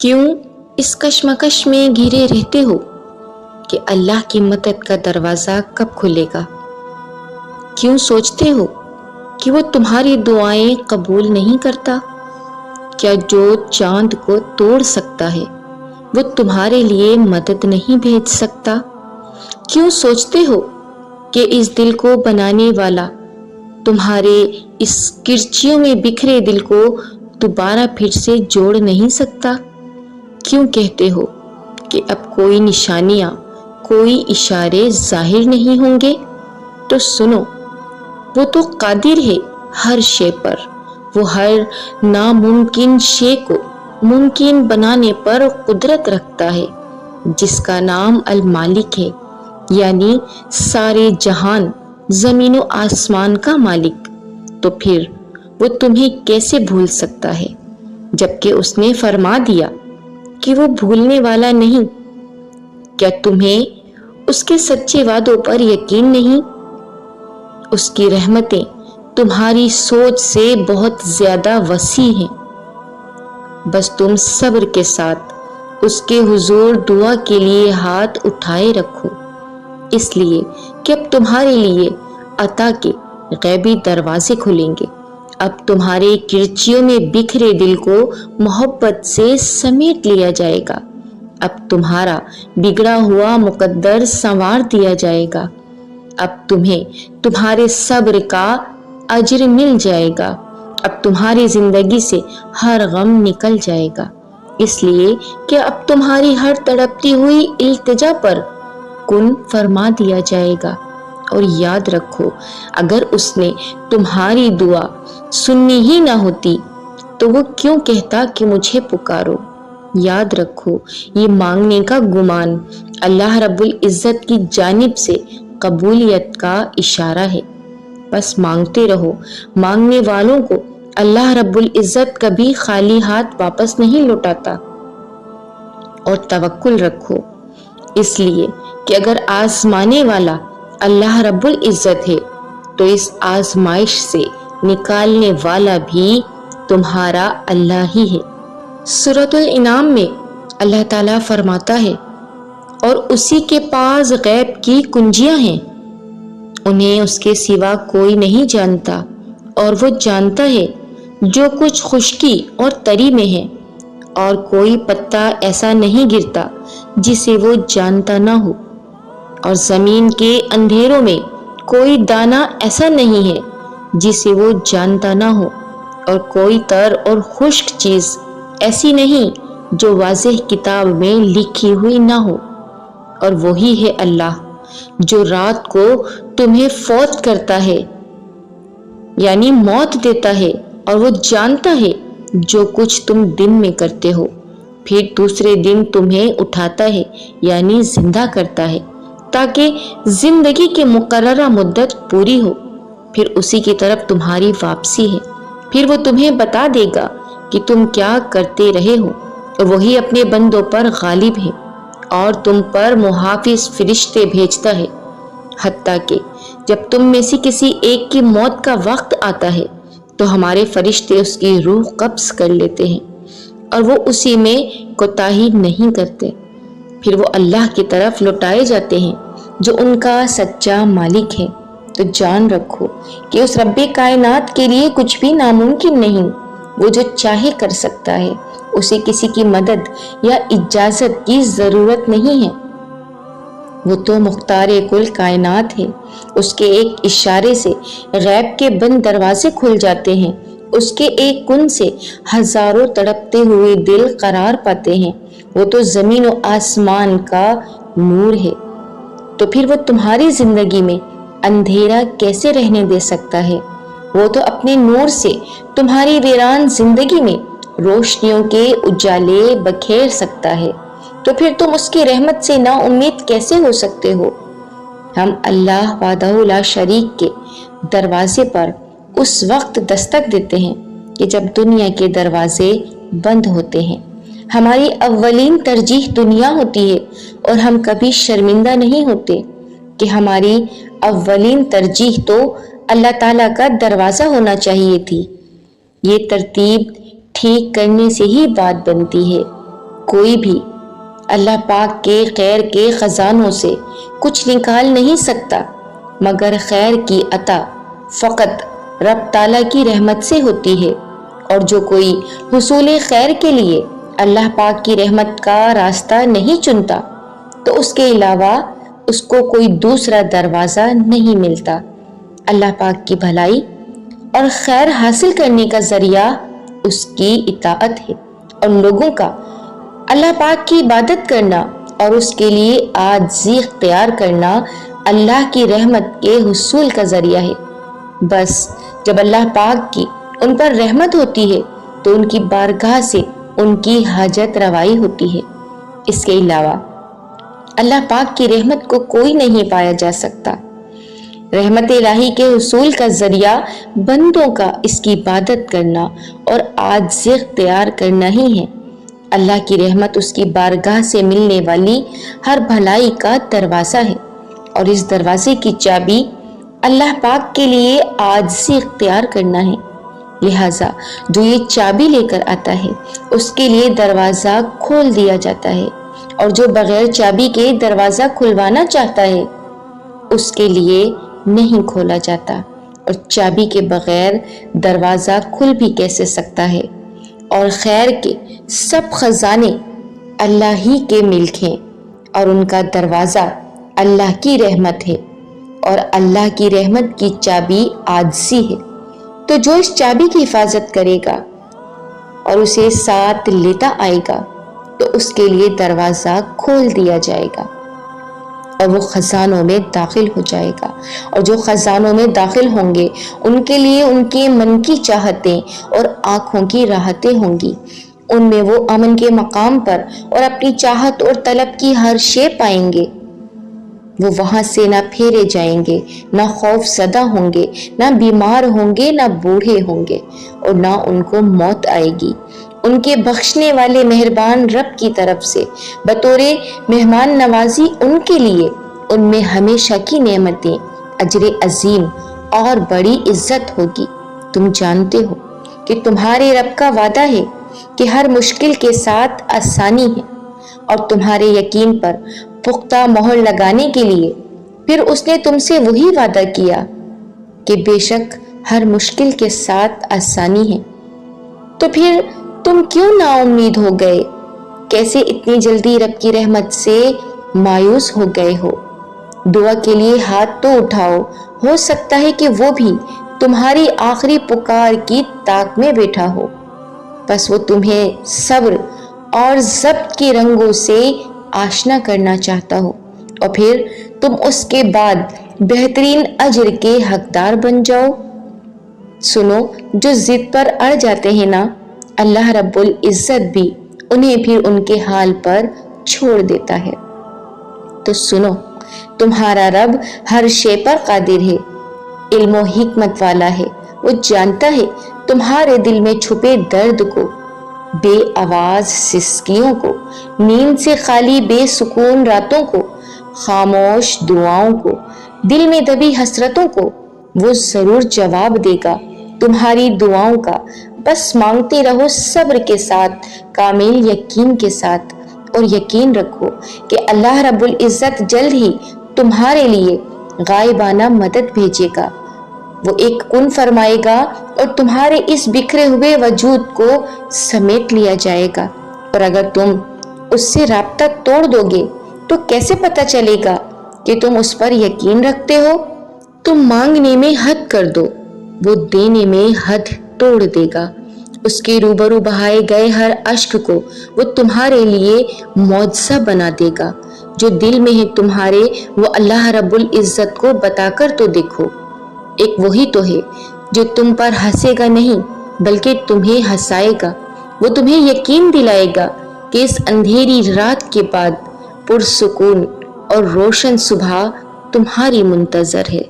کیوں اس کشمکش میں گھرے رہتے ہو کہ اللہ کی مدد کا دروازہ کب کھلے گا؟ کیوں سوچتے ہو کہ وہ تمہاری دعائیں قبول نہیں کرتا؟ کیا جو چاند کو توڑ سکتا ہے وہ تمہارے لیے مدد نہیں بھیج سکتا؟ کیوں سوچتے ہو کہ اس دل کو بنانے والا تمہارے اس کرچیوں میں بکھرے دل کو دوبارہ پھر سے جوڑ نہیں سکتا؟ کیوں کہتے ہو کہ اب کوئی نشانیاں، کوئی اشارے ظاہر نہیں ہوں گے؟ تو سنو، وہ تو قادر ہے ہر شے پر، وہ ہر ناممکن شے کو ممکن بنانے پر قدرت رکھتا ہے، جس کا نام المالک ہے، یعنی سارے جہان، زمین و آسمان کا مالک۔ تو پھر وہ تمہیں کیسے بھول سکتا ہے جبکہ اس نے فرما دیا کہ وہ بھولنے والا نہیں؟ کیا تمہیں اس کے سچے وعدوں پر یقین نہیں؟ اس کی رحمتیں تمہاری سوچ سے بہت زیادہ وسیع ہیں، بس تم صبر کے ساتھ اس کے حضور دعا کے لیے ہاتھ اٹھائے رکھو، اس لیے کہ اب تمہارے لیے عطا کے غیبی دروازے کھلیں گے۔ اب تمہارے کرچیوں میں بکھرے دل کو محبت سے سمیٹ لیا جائے گا، اب تمہارا بگڑا ہوا مقدر سنوار دیا جائے گا، اب تمہیں تمہارے صبر کا اجر مل جائے گا، اب تمہاری زندگی سے ہر غم نکل جائے گا، اس لیے کہ اب تمہاری ہر تڑپتی ہوئی التجا پر کن فرما دیا جائے گا۔ اور یاد رکھو، اگر اس نے تمہاری دعا سننی ہی نہ ہوتی تو وہ کیوں کہتا کہ مجھے پکارو؟ یاد رکھو، یہ مانگنے کا گمان اللہ رب العزت کی جانب سے قبولیت کا اشارہ ہے۔ بس مانگتے رہو، مانگنے والوں کو اللہ رب العزت کبھی خالی ہاتھ واپس نہیں لوٹاتا۔ اور توکل رکھو، اس لیے کہ اگر آزمانے والا اللہ رب العزت ہے تو اس آزمائش سے نکالنے والا بھی تمہارا اللہ ہی ہے۔ سورۃ الانعام میں اللہ تعالیٰ فرماتا ہے، اور اسی کے پاس غیب کی کنجیاں ہیں، انہیں اس کے سوا کوئی نہیں جانتا، اور وہ جانتا ہے جو کچھ خشکی اور تری میں ہے، اور کوئی پتا ایسا نہیں گرتا جسے وہ جانتا نہ ہو، اور زمین کے اندھیروں میں کوئی دانہ ایسا نہیں ہے جسے وہ جانتا نہ ہو، اور کوئی تر اور خشک چیز ایسی نہیں جو واضح کتاب میں لکھی ہوئی نہ ہو۔ اور وہی ہے اللہ جو رات کو تمہیں فوت کرتا ہے، یعنی موت دیتا ہے، اور وہ جانتا ہے جو کچھ تم دن میں کرتے ہو، پھر دوسرے دن تمہیں اٹھاتا ہے، یعنی زندہ کرتا ہے، تاکہ زندگی کی مقررہ مدت پوری ہو، پھر اسی کی طرف تمہاری واپسی ہے، پھر وہ تمہیں بتا دے گا کہ تم کیا کرتے رہے ہو، اور وہی اپنے بندوں پر غالب ہے اور تم پر محافظ فرشتے بھیجتا ہے، حتیٰ کہ جب تم میں سے کسی ایک کی موت کا وقت آتا ہے تو ہمارے فرشتے اس کی روح قبض کر لیتے ہیں، اور وہ اسی میں کوتاہی نہیں کرتے، پھر وہ اللہ کی طرف لوٹائے جاتے ہیں جو ان کا سچا مالک ہے۔ تو جان رکھو کہ اس رب کائنات کے لیے کچھ بھی ناممکن نہیں، وہ جو چاہے کر سکتا ہے، اسے کسی کی مدد یا اجازت کی ضرورت نہیں ہے، وہ تو مختار کل کائنات ہے، اس کے ایک اشارے سے غیب کے بند دروازے کھل جاتے ہیں، اس کے ایک کن سے ہزاروں تڑپتے ہوئے دل قرار پاتے ہیں، وہ تو زمین و آسمان کا نور ہے، تو پھر وہ تمہاری زندگی میں اندھیرا کیسے رہنے دے سکتا ہے؟ وہ تو اپنے نور سے تمہاری ویران زندگی میں روشنیوں کے اجالے بکھیر سکتا ہے، تو پھر تم اس کی رحمت سے نا امید کیسے ہو سکتے ہو؟ ہم اللہ وحدہ لا شریک کے دروازے پر اس وقت دستک دیتے ہیں کہ جب دنیا کے دروازے بند ہوتے ہیں۔ ہماری اولین ترجیح دنیا ہوتی ہے، اور ہم کبھی شرمندہ نہیں ہوتے کہ ہماری اولین ترجیح تو اللہ تعالیٰ کا دروازہ ہونا چاہیے تھی۔ یہ ترتیب ٹھیک کرنے سے ہی بات بنتی ہے۔ کوئی بھی اللہ پاک کے خیر کے خزانوں سے کچھ نکال نہیں سکتا مگر خیر کی عطا فقط رب تعالیٰ کی رحمت سے ہوتی ہے، اور جو کوئی حصول خیر کے لیے اللہ پاک کی رحمت کا راستہ نہیں چنتا تو اس کے علاوہ اس کو کوئی دوسرا دروازہ نہیں ملتا۔ اللہ پاک کی بھلائی اور خیر حاصل کرنے کا ذریعہ اس کی اطاعت ہے، اور لوگوں کا اللہ پاک کی عبادت کرنا اور اس کے لیے عاجزی اختیار کرنا اللہ کی رحمت کے حصول کا ذریعہ ہے۔ بس جب اللہ پاک کی ان پر رحمت ہوتی ہے تو ان کی بارگاہ سے ان کی حاجت روائی ہوتی ہے۔ اس کے علاوہ اللہ پاک کی رحمت کو کوئی نہیں پایا جا سکتا۔ رحمت الہی کے حصول کا ذریعہ بندوں کا اس کی عبادت کرنا اور عاجزی اختیار کرنا ہی ہے۔ اللہ کی رحمت اس کی بارگاہ سے ملنے والی ہر بھلائی کا دروازہ ہے، اور اس دروازے کی چابی اللہ پاک کے لیے عاجزی اختیار کرنا ہے۔ لہٰذا جو یہ چابی لے کر آتا ہے اس کے لیے دروازہ کھول دیا جاتا ہے، اور جو بغیر چابی کے دروازہ کھلوانا چاہتا ہے اس کے لیے نہیں کھولا جاتا، اور چابی کے بغیر دروازہ کھل بھی کیسے سکتا ہے۔ اور خیر کے سب خزانے اللہ ہی کے ملک ہیں، اور ان کا دروازہ اللہ کی رحمت ہے، اور اللہ کی رحمت کی چابی عاجزی ہے۔ تو جو اس چابی کی حفاظت کرے گا اور اسے ساتھ لیتا آئے گا تو اس کے لیے دروازہ کھول دیا جائے گا اور وہ خزانوں میں داخل ہو جائے گا، اور جو خزانوں میں داخل ہوں گے ان کے لیے ان کے من کی چاہتیں اور آنکھوں کی راحتیں ہوں گی۔ ان میں وہ امن کے مقام پر اور اپنی چاہت اور طلب کی ہر شے پائیں گے۔ وہ وہاں سے نہ پھیرے جائیں گے، نہ خوف زدہ ہوں گے، نہ بیمار ہوں گے، نہ بوڑھے ہوں گے، اور نہ ان کو موت آئے گی۔ ان کے بخشنے والے مہربان رب کی طرف سے بطور مہمان نوازی ان کے لیے ان میں ہمیشہ کی نعمتیں، اجر عظیم اور بڑی عزت ہوگی۔ تم جانتے ہو کہ تمہارے رب کا وعدہ ہے کہ ہر مشکل کے ساتھ آسانی ہے، اور تمہارے یقین پر پختہ مہر لگانے کے لیے پھر اس نے تم سے وہی وعدہ کیا کہ بے شک ہر مشکل کے ساتھ آسانی ہے۔ تو پھر تم کیوں نا امید ہو گئے؟ کیسے اتنی جلدی رب کی رحمت سے مایوس ہو گئے ہو؟ دعا کے لیے ہاتھ تو اٹھاؤ، ہو سکتا ہے کہ وہ بھی تمہاری آخری پکار کی طاق میں بیٹھا ہو۔ بس وہ تمہیں صبر اور ضبط کے رنگوں سے آشنا کرنا چاہتا ہو، اور پھر تم اس کے بعد بہترین اجر کے حقدار بن جاؤ۔ سنو، جو ضد پر اڑ جاتے ہیں نا، اللہ رب العزت بھی انہیں پھر ان کے حال پر چھوڑ دیتا ہے۔ تو سنو، تمہارا رب ہر شے پر قادر ہے، علم و حکمت والا ہے۔ وہ جانتا ہے تمہارے دل میں چھپے درد کو، بے آواز سسکیوں کو، نیند سے خالی بے سکون راتوں کو، خاموش دعاؤں کو، دل میں دبی حسرتوں کو۔ وہ ضرور جواب دے گا تمہاری دعاؤں کا۔ بس مانگتے رہو صبر کے ساتھ، کامل یقین کے ساتھ، اور یقین رکھو کہ اللہ رب العزت جلد ہی تمہارے لیے غائبانہ مدد بھیجے گا۔ وہ ایک کن فرمائے گا اور تمہارے اس بکھرے ہوئے وجود کو سمیٹ لیا جائے گا۔ اور اگر تم اس سے رابطہ توڑ دو گے تو کیسے پتہ چلے گا کہ تم اس پر یقین رکھتے ہو؟ تم مانگنے میں حد کر دو، وہ دینے میں حد توڑ دے گا۔ اس کے روبرو بہائے گئے ہر اشک کو وہ تمہارے لیے معجزہ بنا دے گا۔ جو دل میں ہے تمہارے وہ اللہ رب العزت کو بتا کر تو دیکھو۔ ایک وہی تو ہے جو تم پر ہنسے گا نہیں بلکہ تمہیں ہنسائے گا۔ وہ تمہیں یقین دلائے گا کہ اس اندھیری رات کے بعد پرسکون اور روشن صبح تمہاری منتظر ہے۔